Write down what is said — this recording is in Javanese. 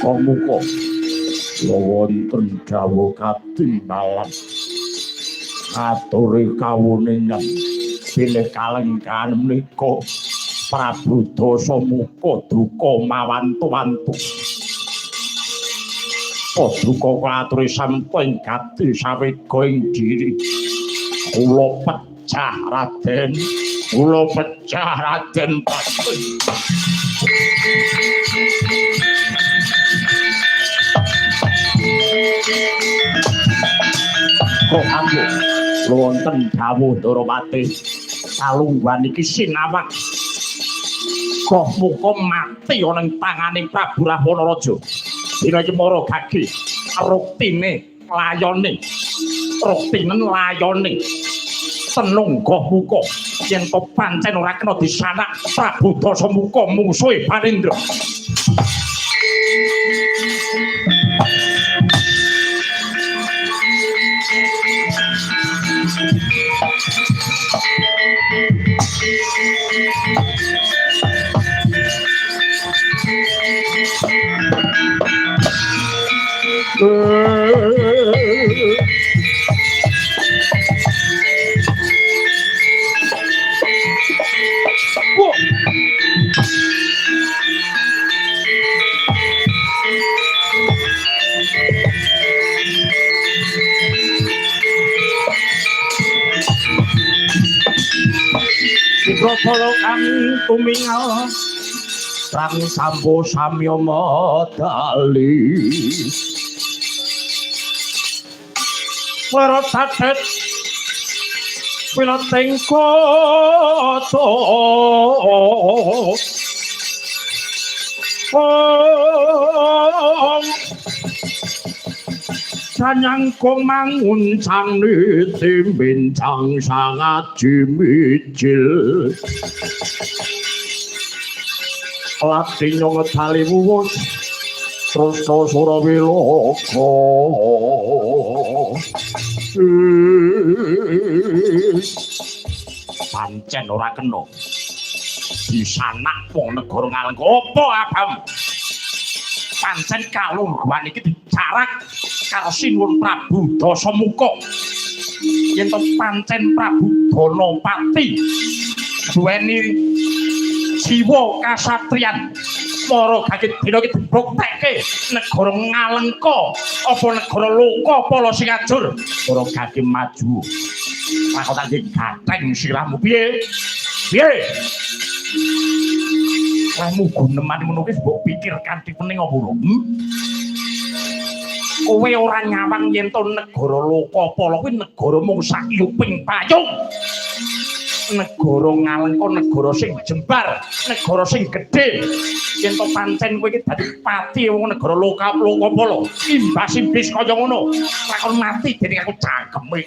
Kamuka wonten dawuh katingalan aturi kawuningan bilih kalengkan menika Prabu Dasamuka duka mawantu-wantu paduka katuri sampun gati sawega ing diri kula pecah Raden pasti kok aku wonten dawuh Darawati kalungguhan iki sinawang kok muka mati ana ing tanganing Prabu Rahwana Raja dina iki mara gage ruktine layone tenung goh muka yen to pancen ora kena disanak Prabu Dasamuka mungsuhe Banendra. Propolo kami tumingal sang sambo samya madali Wara tatet wilating kota Sanyangkung manguncang niti bincang sangat jimicil Latinya ngetali wuwus terus kau Surawiloko pancen ora kena disanak wong negara Ngalengka apa abang pancen kalungguhan iki dicarak karo Sinuwun Prabu Dasamuka yen to pancen Prabu Danapati duweni jiwa kasatriyan mara gage dina iki dibroktekke negara Ngalengka apa negara Loka apa Singajur mara gage maju aku tak gatheng sirahmu piye kamu guneman ngono ki mbok pikir kanthi pening apa lho kowe ora nyawang yen to negara Loka apa kuwi negara mung sak yuping payung negara Ngalengka negara sing jembar negara sing gedhe yen to pancen kowe iki dadi pati wong negara Loka apa lho imbas-imbis kaya ngono lakon mati dening aku cangkeme